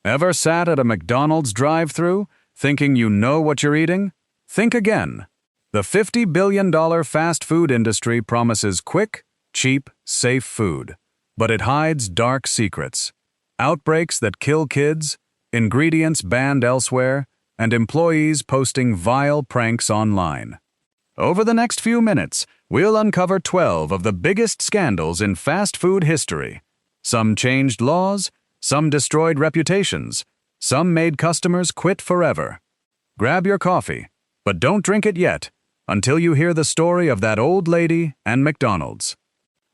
Ever sat at a McDonald's drive-thru thinking you know what you're eating? Think again. The $50 billion fast food industry promises quick, cheap, safe food, but it hides dark secrets. Outbreaks that kill kids, ingredients banned elsewhere, and employees posting vile pranks online. Over the next few minutes, we'll uncover 12 of the biggest scandals in fast food history. Some changed laws, some destroyed reputations, some made customers quit forever. Grab your coffee, but don't drink it yet until you hear the story of that old lady and McDonald's.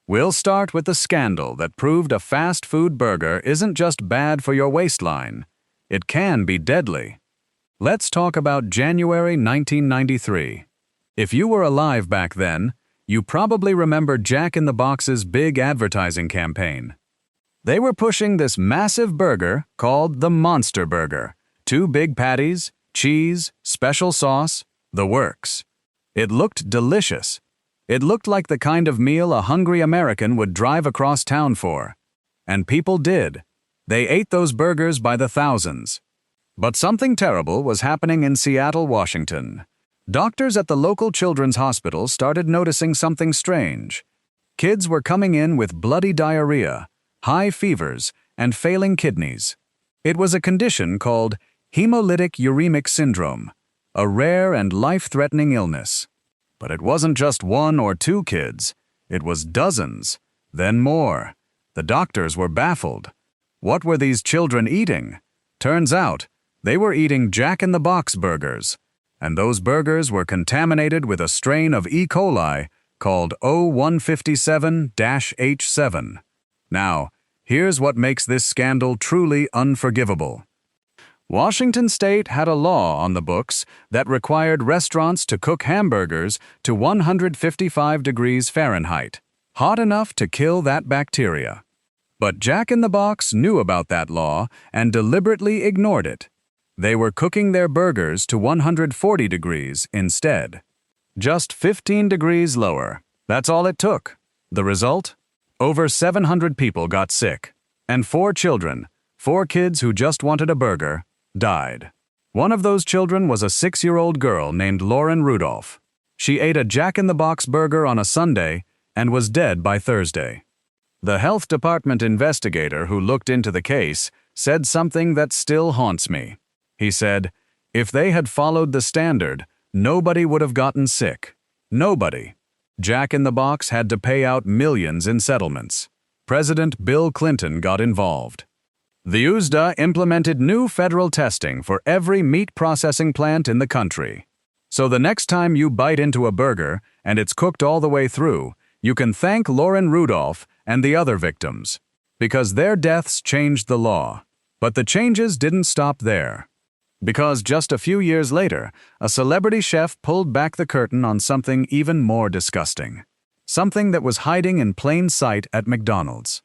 We'll start with the scandal that proved a fast food burger isn't just bad for your waistline, it can be deadly. Let's talk about January 1993. If you were alive back then, you probably remember Jack in the Box's big advertising campaign. They were pushing this massive burger called the Monster Burger. 2 big patties, cheese, special sauce, the works. It looked delicious. It looked like the kind of meal a hungry American would drive across town for. And people did. They ate those burgers by the thousands. But something terrible was happening in Seattle, Washington. Doctors at the local children's hospital started noticing something strange. Kids were coming in with bloody diarrhea, high fevers, and failing kidneys. It was a condition called hemolytic uremic syndrome, a rare and life-threatening illness. But it wasn't just 1 or 2 kids. It was dozens, then more. The doctors were baffled. What were these children eating? Turns out, they were eating Jack in the Box burgers. And those burgers were contaminated with a strain of E. coli called O157-H7. Now, here's what makes this scandal truly unforgivable. Washington State had a law on the books that required restaurants to cook hamburgers to 155 degrees Fahrenheit, hot enough to kill that bacteria. But Jack in the Box knew about that law and deliberately ignored it. They were cooking their burgers to 140 degrees instead. Just 15 degrees lower. That's all it took. The result? Over 700 people got sick, and 4 children, 4 kids who just wanted a burger, died. One of those children was a 6-year-old girl named Lauren Rudolph. She ate a Jack in the Box burger on a Sunday and was dead by Thursday. The health department investigator who looked into the case said something that still haunts me. He said, if they had followed the standard, nobody would have gotten sick. Nobody. Jack in the Box had to pay out millions in settlements. President Bill Clinton got involved. The USDA implemented new federal testing for every meat processing plant in the country. So the next time you bite into a burger and it's cooked all the way through, you can thank Lauren Rudolph and the other victims, because their deaths changed the law. But the changes didn't stop there. Because just a few years later, a celebrity chef pulled back the curtain on something even more disgusting. Something that was hiding in plain sight at McDonald's.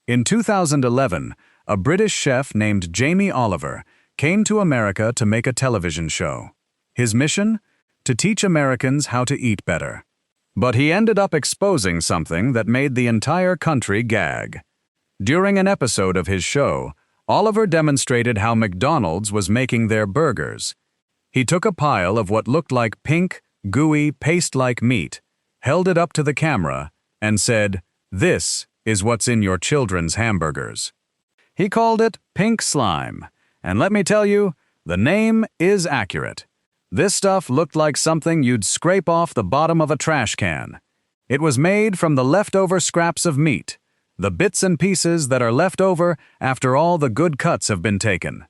In 2011, a British chef named Jamie Oliver came to America to make a television show. His mission? To teach Americans how to eat better. But he ended up exposing something that made the entire country gag. During an episode of his show, Oliver demonstrated how McDonald's was making their burgers. He took a pile of what looked like pink, gooey, paste-like meat, held it up to the camera, and said, "This is what's in your children's hamburgers." He called it pink slime, and let me tell you, the name is accurate. This stuff looked like something you'd scrape off the bottom of a trash can. It was made from the leftover scraps of meat, the bits and pieces that are left over after all the good cuts have been taken.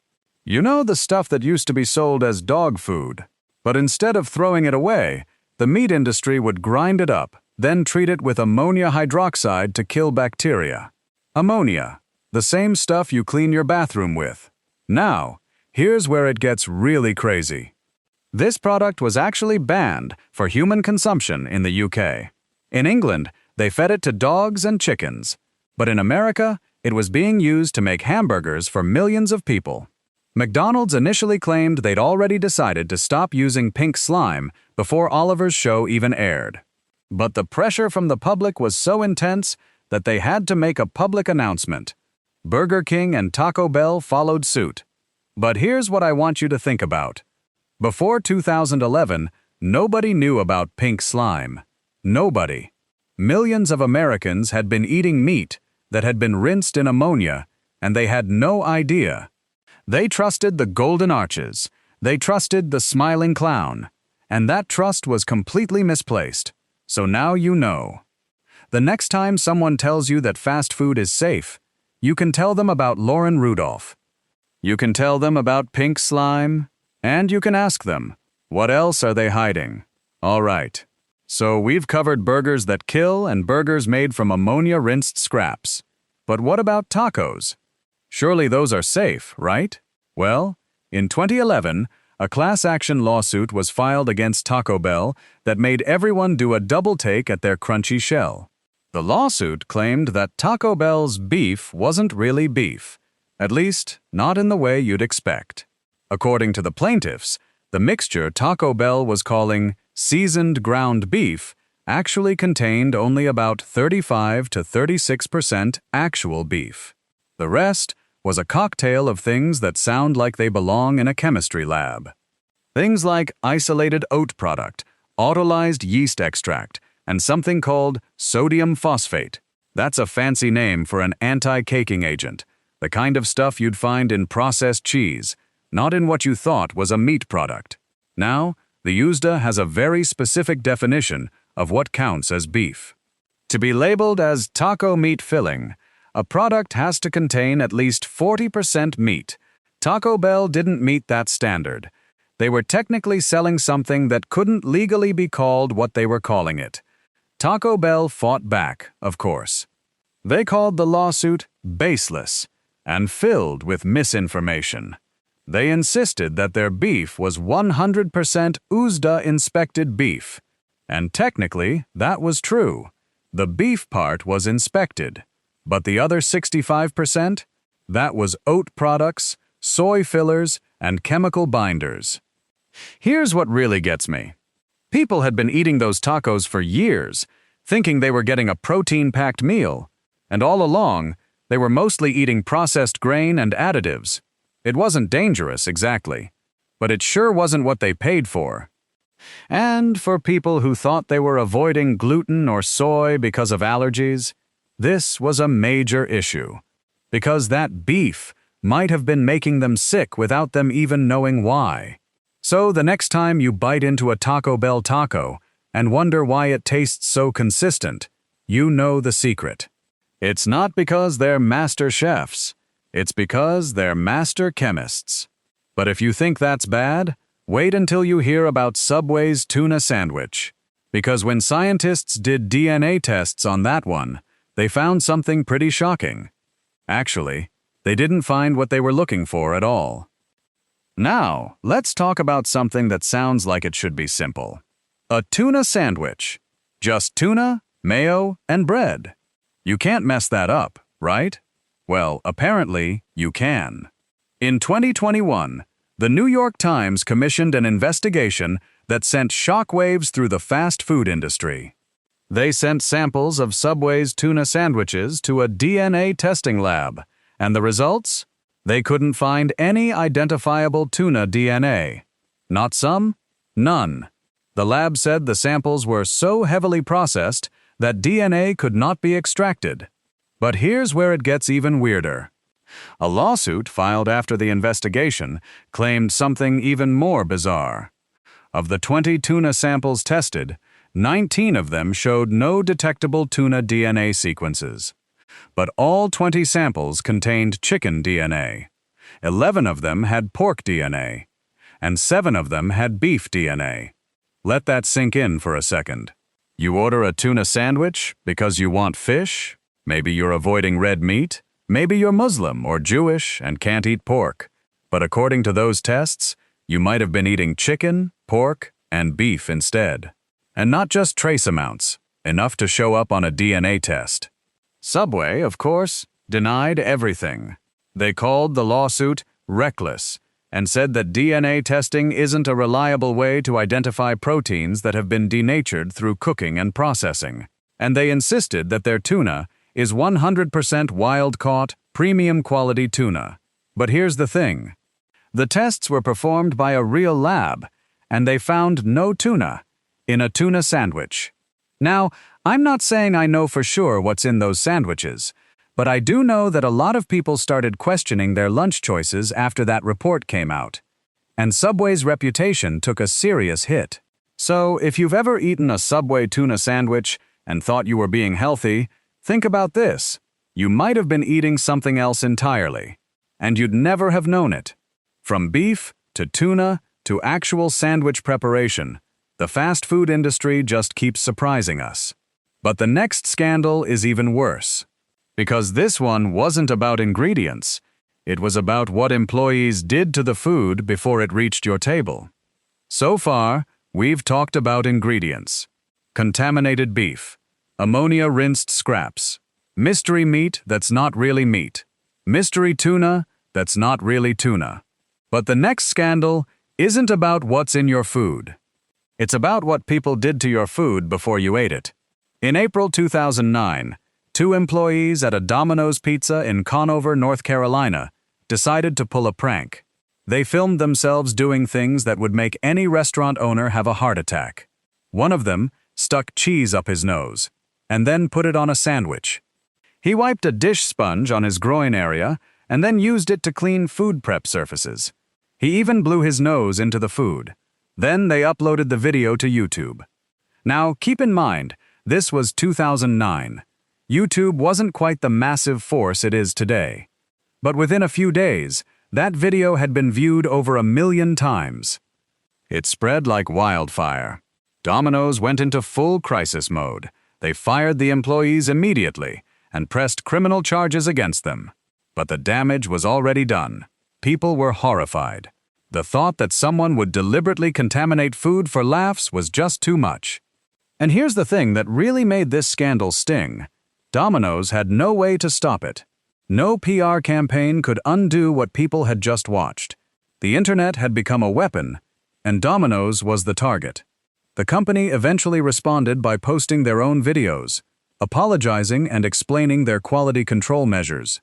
You know, the stuff that used to be sold as dog food. But instead of throwing it away, the meat industry would grind it up, then treat it with ammonia hydroxide to kill bacteria. Ammonia, the same stuff you clean your bathroom with. Now, here's where it gets really crazy. This product was actually banned for human consumption in the UK. In England, they fed it to dogs and chickens. But in America, it was being used to make hamburgers for millions of people. McDonald's initially claimed they'd already decided to stop using pink slime before Oliver's show even aired. But the pressure from the public was so intense that they had to make a public announcement. Burger King and Taco Bell followed suit. But here's what I want you to think about. Before 2011, nobody knew about pink slime. Nobody. Millions of Americans had been eating meat that had been rinsed in ammonia, and they had no idea. They trusted the golden arches. They trusted the smiling clown. And that trust was completely misplaced. So now you know. The next time someone tells you that fast food is safe, you can tell them about Lauren Rudolph. You can tell them about pink slime, and you can ask them, what else are they hiding? All right. So we've covered burgers that kill and burgers made from ammonia-rinsed scraps. But what about tacos? Surely those are safe, right? Well, in 2011, a class action lawsuit was filed against Taco Bell that made everyone do a double take at their crunchy shell. The lawsuit claimed that Taco Bell's beef wasn't really beef, at least not in the way you'd expect. According to the plaintiffs, the mixture Taco Bell was calling seasoned ground beef actually contained only about 35 to 36% actual beef. The rest was a cocktail of things that sound like they belong in a chemistry lab. Things like isolated oat product, autolyzed yeast extract, and something called sodium phosphate. That's a fancy name for an anti-caking agent, the kind of stuff you'd find in processed cheese, not in what you thought was a meat product. Now, the USDA has a very specific definition of what counts as beef. To be labeled as taco meat filling, a product has to contain at least 40% meat. Taco Bell didn't meet that standard. They were technically selling something that couldn't legally be called what they were calling it. Taco Bell fought back, of course. They called the lawsuit baseless and filled with misinformation. They insisted that their beef was 100% USDA-inspected beef. And technically, that was true. The beef part was inspected. But the other 65%? That was oat products, soy fillers, and chemical binders. Here's what really gets me. People had been eating those tacos for years, thinking they were getting a protein-packed meal. And all along, they were mostly eating processed grain and additives. It wasn't dangerous, exactly, but it sure wasn't what they paid for. And for people who thought they were avoiding gluten or soy because of allergies, this was a major issue, because that beef might have been making them sick without them even knowing why. So the next time you bite into a Taco Bell taco and wonder why it tastes so consistent, you know the secret. It's not because they're master chefs. It's because they're master chemists. But if you think that's bad, wait until you hear about Subway's tuna sandwich. Because when scientists did DNA tests on that one, they found something pretty shocking. Actually, they didn't find what they were looking for at all. Now, let's talk about something that sounds like it should be simple. A tuna sandwich. Just tuna, mayo, and bread. You can't mess that up, right? Well, apparently, you can. In 2021, the New York Times commissioned an investigation that sent shockwaves through the fast food industry. They sent samples of Subway's tuna sandwiches to a DNA testing lab, and the results? They couldn't find any identifiable tuna DNA. Not some, none. The lab said the samples were so heavily processed that DNA could not be extracted. But here's where it gets even weirder. A lawsuit filed after the investigation claimed something even more bizarre. Of the 20 tuna samples tested, 19 of them showed no detectable tuna DNA sequences. But all 20 samples contained chicken DNA. 11 of them had pork DNA. And 7 of them had beef DNA. Let that sink in for a second. You order a tuna sandwich because you want fish? Maybe you're avoiding red meat. Maybe you're Muslim or Jewish and can't eat pork. But according to those tests, you might have been eating chicken, pork, and beef instead. And not just trace amounts, enough to show up on a DNA test. Subway, of course, denied everything. They called the lawsuit reckless and said that DNA testing isn't a reliable way to identify proteins that have been denatured through cooking and processing. And they insisted that their tuna is 100% wild-caught, premium quality tuna. But here's the thing. The tests were performed by a real lab, and they found no tuna in a tuna sandwich. Now, I'm not saying I know for sure what's in those sandwiches, but I do know that a lot of people started questioning their lunch choices after that report came out. And Subway's reputation took a serious hit. So, if you've ever eaten a Subway tuna sandwich and thought you were being healthy, think about this. You might have been eating something else entirely, and you'd never have known it. From beef to tuna to actual sandwich preparation, the fast food industry just keeps surprising us. But the next scandal is even worse. Because this one wasn't about ingredients, it was about what employees did to the food before it reached your table. So far, we've talked about ingredients. Contaminated beef, ammonia-rinsed scraps, mystery meat that's not really meat, mystery tuna that's not really tuna. But the next scandal isn't about what's in your food. It's about what people did to your food before you ate it. In April 2009, 2 employees at a Domino's Pizza in Conover, North Carolina, decided to pull a prank. They filmed themselves doing things that would make any restaurant owner have a heart attack. One of them stuck cheese up his nose, and then put it on a sandwich. He wiped a dish sponge on his groin area, and then used it to clean food prep surfaces. He even blew his nose into the food. Then they uploaded the video to YouTube. Now, keep in mind, this was 2009. YouTube wasn't quite the massive force it is today. But within a few days, that video had been viewed over 1 million times. It spread like wildfire. Domino's went into full crisis mode. They fired the employees immediately and pressed criminal charges against them. But the damage was already done. People were horrified. The thought that someone would deliberately contaminate food for laughs was just too much. And here's the thing that really made this scandal sting. Domino's had no way to stop it. No PR campaign could undo what people had just watched. The internet had become a weapon, and Domino's was the target. The company eventually responded by posting their own videos, apologizing and explaining their quality control measures.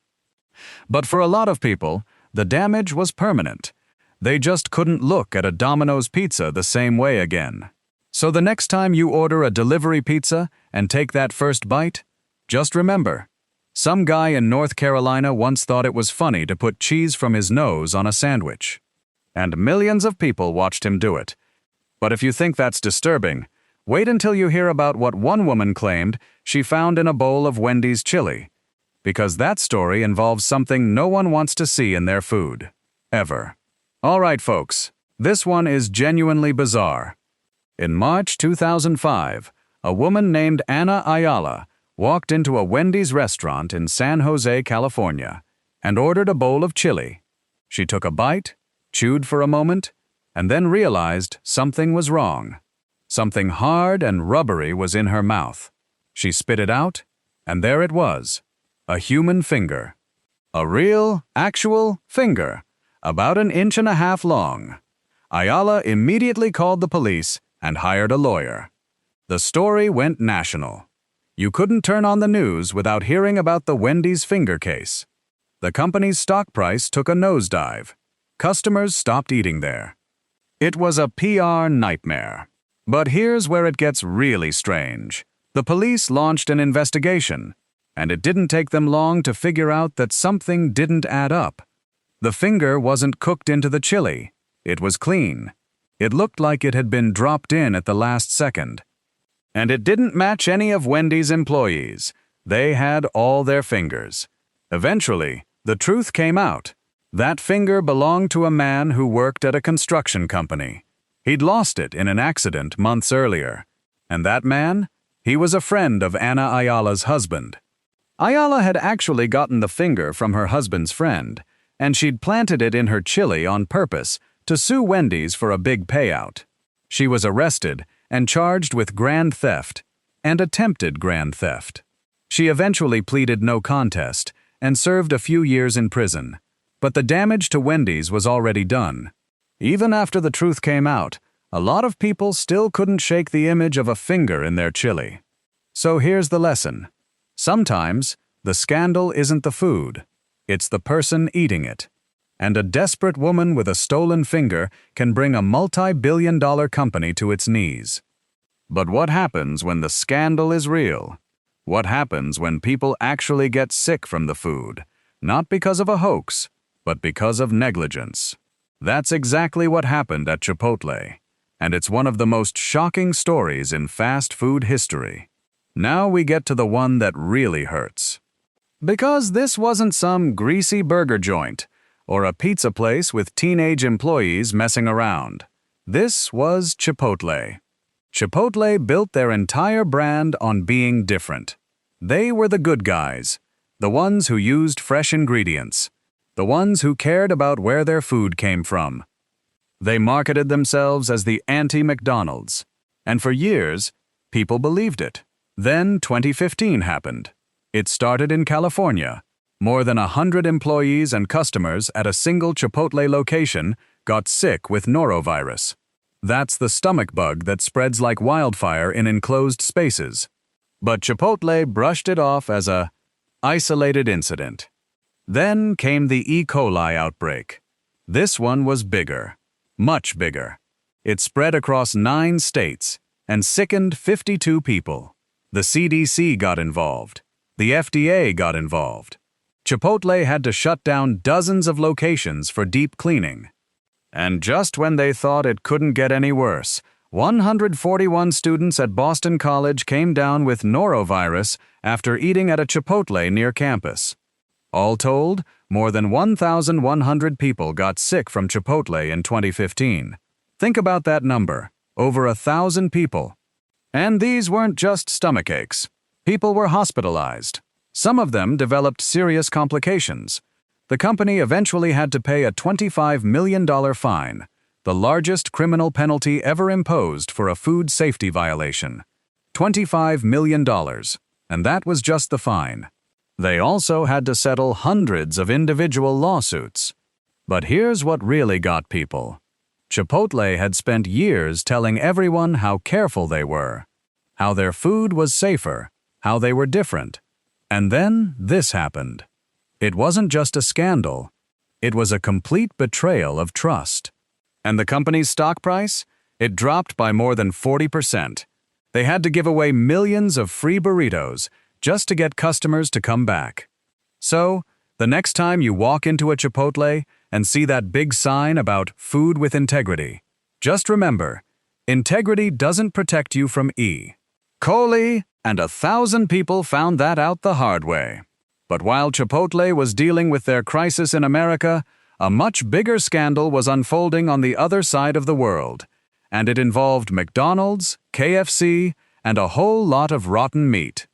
But for a lot of people, the damage was permanent. They just couldn't look at a Domino's pizza the same way again. So the next time you order a delivery pizza and take that first bite, just remember, some guy in North Carolina once thought it was funny to put cheese from his nose on a sandwich. And millions of people watched him do it. But if you think that's disturbing, wait until you hear about what one woman claimed she found in a bowl of Wendy's chili. Because that story involves something no one wants to see in their food. Ever. All right, folks, this one is genuinely bizarre. In March 2005, a woman named Ana Ayala walked into a Wendy's restaurant in San Jose, California, and ordered a bowl of chili. She took a bite, chewed for a moment, and then realized something was wrong. Something hard and rubbery was in her mouth. She spit it out, and there it was, a human finger. A real, actual finger, about 1.5 inches long. Ayala immediately called the police and hired a lawyer. The story went national. You couldn't turn on the news without hearing about the Wendy's finger case. The company's stock price took a nosedive. Customers stopped eating there. It was a PR nightmare. But here's where it gets really strange. The police launched an investigation, and it didn't take them long to figure out that something didn't add up. The finger wasn't cooked into the chili. It was clean. It looked like it had been dropped in at the last second. And it didn't match any of Wendy's employees. They had all their fingers. Eventually, the truth came out. That finger belonged to a man who worked at a construction company. He'd lost it in an accident months earlier. And that man? He was a friend of Ana Ayala's husband. Ayala had actually gotten the finger from her husband's friend, and she'd planted it in her chili on purpose to sue Wendy's for a big payout. She was arrested and charged with grand theft and attempted grand theft. She eventually pleaded no contest and served a few years in prison. But the damage to Wendy's was already done. Even after the truth came out, a lot of people still couldn't shake the image of a finger in their chili. So here's the lesson. Sometimes, the scandal isn't the food. It's the person eating it. And a desperate woman with a stolen finger can bring a multi-billion-dollar company to its knees. But what happens when the scandal is real? What happens when people actually get sick from the food, not because of a hoax, but because of negligence? That's exactly what happened at Chipotle, and it's one of the most shocking stories in fast food history. Now we get to the one that really hurts. Because this wasn't some greasy burger joint or a pizza place with teenage employees messing around. This was Chipotle. Chipotle built their entire brand on being different. They were the good guys, the ones who used fresh ingredients, the ones who cared about where their food came from. They marketed themselves as the anti-McDonald's, and for years, people believed it. Then 2015 happened. It started in California. More than 100 employees and customers at a single Chipotle location got sick with norovirus. That's the stomach bug that spreads like wildfire in enclosed spaces. But Chipotle brushed it off as a isolated incident. Then came the E. coli outbreak. This one was bigger, much bigger. It spread across 9 states and sickened 52 people. The CDC got involved. The FDA got involved. Chipotle had to shut down dozens of locations for deep cleaning. And just when they thought it couldn't get any worse, 141 students at Boston College came down with norovirus after eating at a Chipotle near campus. All told, more than 1,100 people got sick from Chipotle in 2015. Think about that number, over 1,000 people. And these weren't just stomach aches. People were hospitalized. Some of them developed serious complications. The company eventually had to pay a $25 million fine, the largest criminal penalty ever imposed for a food safety violation. $25 million, and that was just the fine. They also had to settle hundreds of individual lawsuits. But here's what really got people. Chipotle had spent years telling everyone how careful they were, how their food was safer, how they were different. And then this happened. It wasn't just a scandal. It was a complete betrayal of trust. And the company's stock price? It dropped by more than 40%. They had to give away millions of free burritos just to get customers to come back. So, the next time you walk into a Chipotle and see that big sign about food with integrity, just remember, integrity doesn't protect you from E. coli, and 1,000 people found that out the hard way. But while Chipotle was dealing with their crisis in America, a much bigger scandal was unfolding on the other side of the world, and it involved McDonald's, KFC, and a whole lot of rotten meat.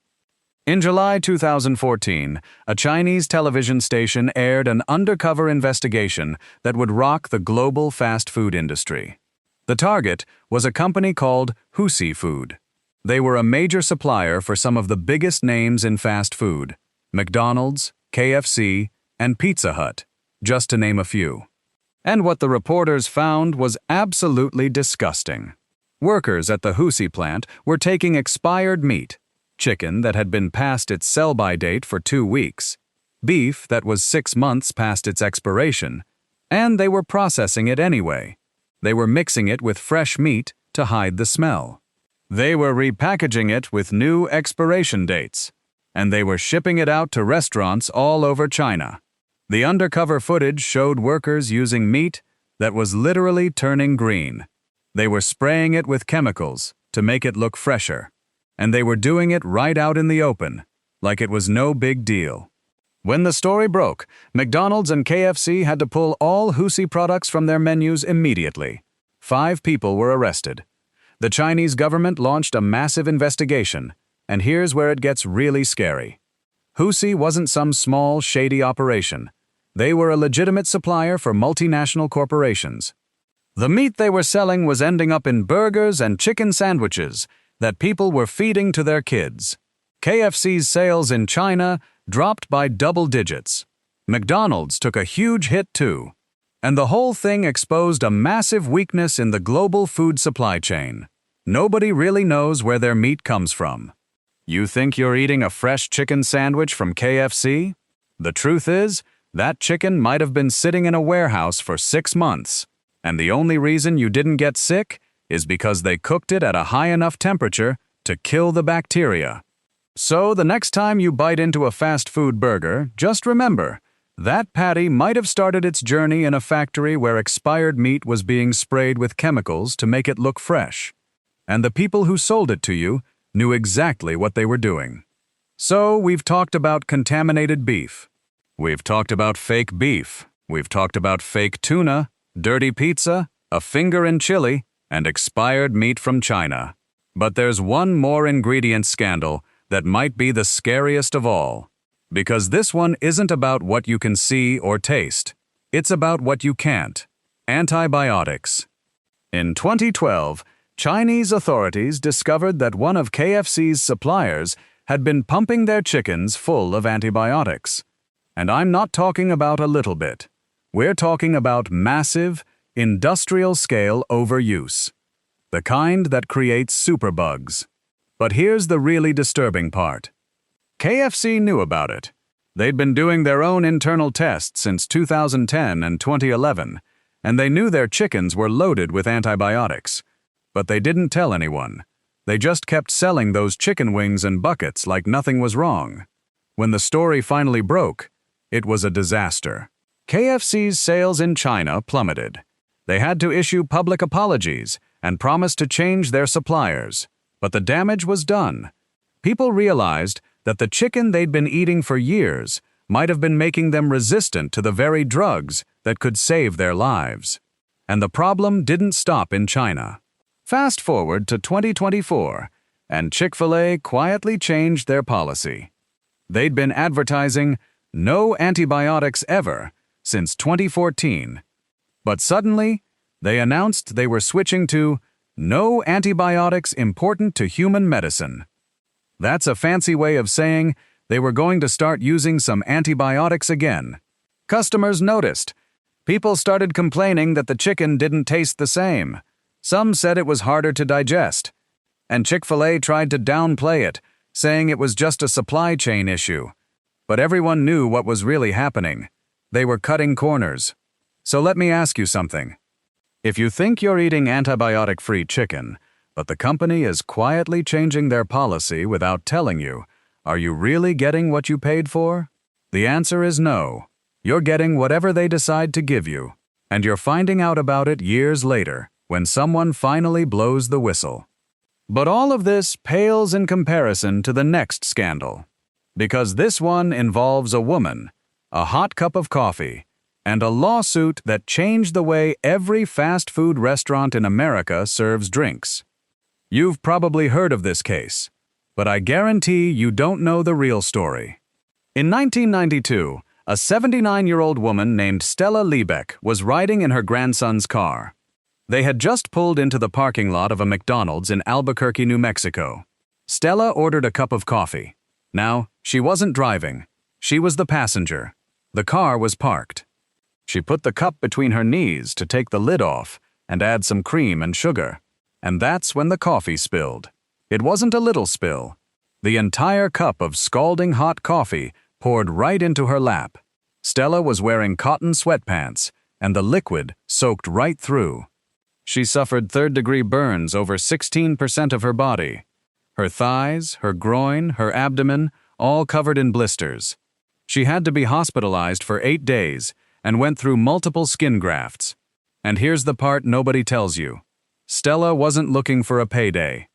In July 2014, a Chinese television station aired an undercover investigation that would rock the global fast food industry. The target was a company called Husi Food. They were a major supplier for some of the biggest names in fast food: McDonald's, KFC, and Pizza Hut, just to name a few. And what the reporters found was absolutely disgusting. Workers at the Husi plant were taking expired meat, chicken that had been past its sell-by date for 2 weeks, beef that was 6 months past its expiration, and they were processing it anyway. They were mixing it with fresh meat to hide the smell. They were repackaging it with new expiration dates, and they were shipping it out to restaurants all over China. The undercover footage showed workers using meat that was literally turning green. They were spraying it with chemicals to make it look fresher, and they were doing it right out in the open, like it was no big deal. When the story broke, McDonald's and KFC had to pull all Husi products from their menus immediately. 5 people were arrested. The Chinese government launched a massive investigation, and here's where it gets really scary. Husi wasn't some small, shady operation. They were a legitimate supplier for multinational corporations. The meat they were selling was ending up in burgers and chicken sandwiches that people were feeding to their kids. KFC's sales in China dropped by double digits. McDonald's took a huge hit too. And the whole thing exposed a massive weakness in the global food supply chain. Nobody really knows where their meat comes from. You think you're eating a fresh chicken sandwich from KFC? The truth is, That chicken might have been sitting in a warehouse for 6 months, and the only reason you didn't get sick is because they cooked it at a high enough temperature to kill the bacteria. So the next time you bite into a fast food burger, just remember, that patty might have started its journey in a factory where expired meat was being sprayed with chemicals to make it look fresh. And the people who sold it to you knew exactly what they were doing. So we've talked about contaminated beef. We've talked about fake beef. We've talked about fake tuna, dirty pizza, a finger in chili, and expired meat from China. But there's one more ingredient scandal that might be the scariest of all. Because this one isn't about what you can see or taste. It's about what you can't. Antibiotics. In 2012, Chinese authorities discovered that one of KFC's suppliers had been pumping their chickens full of antibiotics. And I'm not talking about a little bit. We're talking about massive, industrial-scale overuse. The kind that creates superbugs. But here's the really disturbing part. KFC knew about it. They'd been doing their own internal tests since 2010 and 2011, and they knew their chickens were loaded with antibiotics. But they didn't tell anyone. They just kept selling those chicken wings in buckets like nothing was wrong. When the story finally broke, it was a disaster. KFC's sales in China plummeted. They had to issue public apologies and promise to change their suppliers. But the damage was done. People realized that the chicken they'd been eating for years might have been making them resistant to the very drugs that could save their lives. And the problem didn't stop in China. Fast forward to 2024, and Chick-fil-A quietly changed their policy. They'd been advertising no antibiotics ever since 2014. But suddenly, they announced they were switching to no antibiotics important to human medicine. That's a fancy way of saying they were going to start using some antibiotics again. Customers noticed. People started complaining that the chicken didn't taste the same. Some said it was harder to digest. And Chick-fil-A tried to downplay it, saying it was just a supply chain issue. But everyone knew what was really happening. They were cutting corners. So let me ask you something. If you think you're eating antibiotic-free chicken, but the company is quietly changing their policy without telling you, are you really getting what you paid for? The answer is no. You're getting whatever they decide to give you, and you're finding out about it years later when someone finally blows the whistle. But all of this pales in comparison to the next scandal. Because this one involves a woman, a hot cup of coffee, and a lawsuit that changed the way every fast food restaurant in America serves drinks. You've probably heard of this case, but I guarantee you don't know the real story. In 1992, a 79-year-old woman named Stella Liebeck was riding in her grandson's car. They had just pulled into the parking lot of a McDonald's in Albuquerque, New Mexico. Stella ordered a cup of coffee. Now, she wasn't driving. She was the passenger. The car was parked. She put the cup between her knees to take the lid off and add some cream and sugar. And that's when the coffee spilled. It wasn't a little spill. The entire cup of scalding hot coffee poured right into her lap. Stella was wearing cotton sweatpants, and the liquid soaked right through. She suffered third-degree burns over 16% of her body. Her thighs, her groin, her abdomen, all covered in blisters. She had to be hospitalized for 8 days and went through multiple skin grafts. And here's the part nobody tells you. Stella wasn't looking for a payday.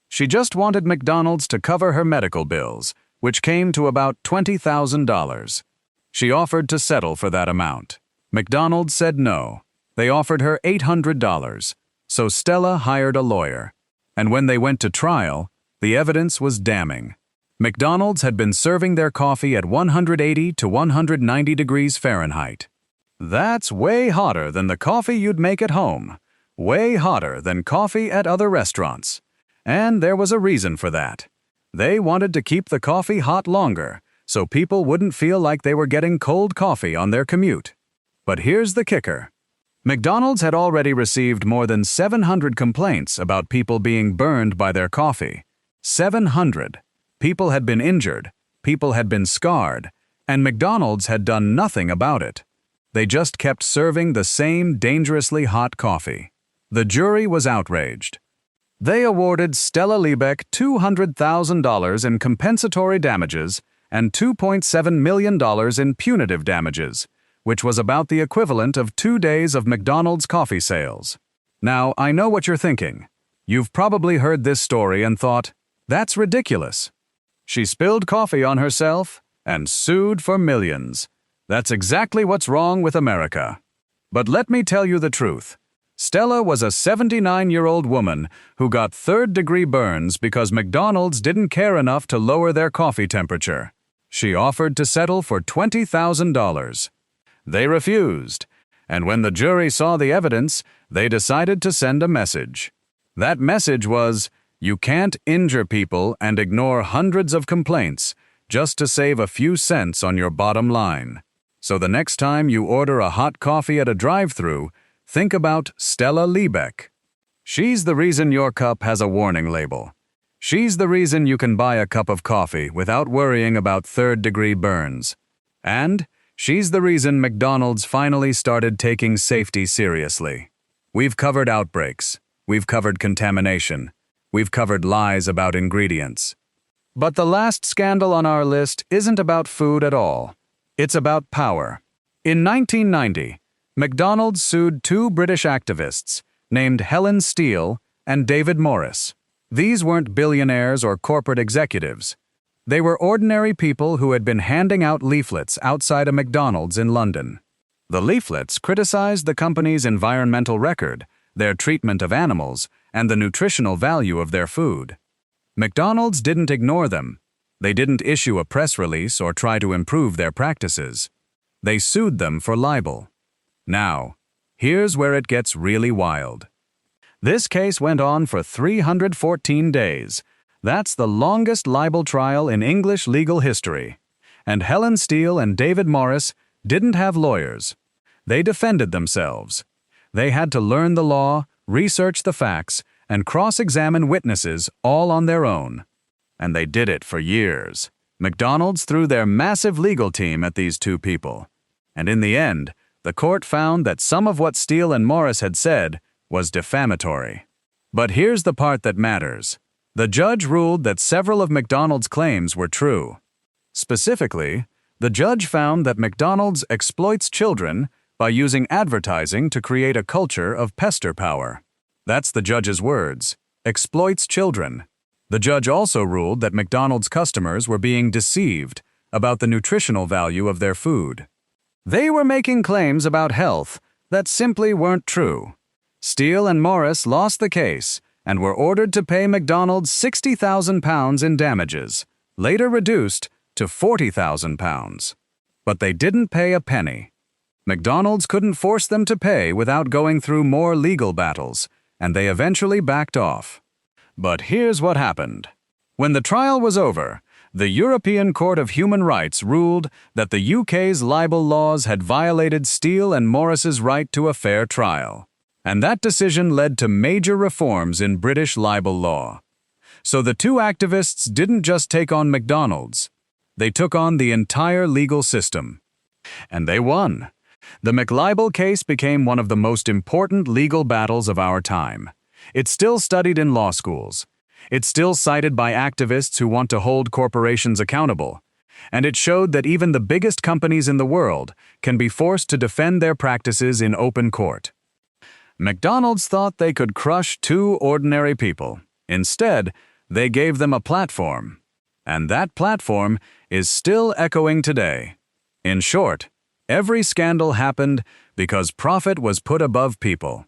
She just wanted McDonald's to cover her medical bills, which came to about $20,000. She offered to settle for that amount. McDonald's said no. They offered her $800. So Stella hired a lawyer. And when they went to trial, the evidence was damning. McDonald's had been serving their coffee at 180 to 190 degrees Fahrenheit. That's way hotter than the coffee you'd make at home. Way hotter than coffee at other restaurants. And there was a reason for that. They wanted to keep the coffee hot longer, so people wouldn't feel like they were getting cold coffee on their commute. But here's the kicker. McDonald's had already received more than 700 complaints about people being burned by their coffee. 700. People had been injured, people had been scarred, And McDonald's had done nothing about it. They just kept serving the same dangerously hot coffee. The jury was outraged. They awarded Stella Liebeck $200,000 in compensatory damages and $2.7 million in punitive damages, which was about the equivalent of 2 days of McDonald's coffee sales. Now, I know what you're thinking. You've probably heard this story and thought, that's ridiculous. She spilled coffee on herself and sued for millions. That's exactly what's wrong with America. But let me tell you the truth. Stella was a 79-year-old woman who got third-degree burns because McDonald's didn't care enough to lower their coffee temperature. She offered to settle for $20,000. They refused, and when the jury saw the evidence, they decided to send a message. That message was, you can't injure people and ignore hundreds of complaints just to save a few cents on your bottom line. So the next time you order a hot coffee at a drive-thru, think about Stella Liebeck. She's the reason your cup has a warning label. She's the reason you can buy a cup of coffee without worrying about third-degree burns. And she's the reason McDonald's finally started taking safety seriously. We've covered outbreaks. We've covered contamination. We've covered lies about ingredients. But the last scandal on our list isn't about food at all. It's about power. In 1990, McDonald's sued 2 British activists named Helen Steele and David Morris. These weren't billionaires or corporate executives. They were ordinary people who had been handing out leaflets outside a McDonald's in London. The leaflets criticized the company's environmental record, their treatment of animals, and the nutritional value of their food. McDonald's didn't ignore them. They didn't issue a press release or try to improve their practices. They sued them for libel. Now, here's where it gets really wild. This case went on for 314 days. That's the longest libel trial in English legal history. And Helen Steele and David Morris didn't have lawyers. They defended themselves. They had to learn the law, research the facts, and cross-examine witnesses all on their own. And they did it for years. McDonald's threw their massive legal team at these 2 people. And in the end, the court found that some of what Steele and Morris had said was defamatory. But here's the part that matters. The judge ruled that several of McDonald's claims were true. Specifically, the judge found that McDonald's exploits children by using advertising to create a culture of pester power. That's the judge's words, exploits children. The judge also ruled that McDonald's customers were being deceived about the nutritional value of their food. They were making claims about health that simply weren't true. Steele and Morris lost the case and were ordered to pay McDonald's £60,000 in damages, later reduced to £40,000. But they didn't pay a penny. McDonald's couldn't force them to pay without going through more legal battles, and they eventually backed off. But here's what happened. When the trial was over, the European Court of Human Rights ruled that the UK's libel laws had violated Steele and Morris's right to a fair trial. And that decision led to major reforms in British libel law. So the 2 activists didn't just take on McDonald's. They took on the entire legal system. And they won. The McLibel case became one of the most important legal battles of our time. It's still studied in law schools. It's still cited by activists who want to hold corporations accountable. And it showed that even the biggest companies in the world can be forced to defend their practices in open court. McDonald's thought they could crush 2 ordinary people. Instead, they gave them a platform. And that platform is still echoing today. In short, every scandal happened because profit was put above people.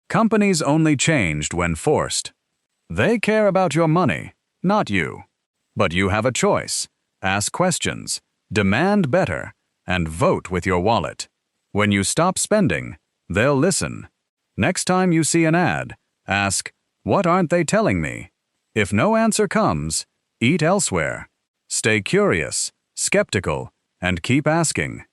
Companies only changed when forced. They care about your money, not you. But you have a choice. Ask questions, demand better, and vote with your wallet. When you stop spending, they'll listen. Next time you see an ad, ask, what aren't they telling me? If no answer comes, eat elsewhere. Stay curious, skeptical, and keep asking.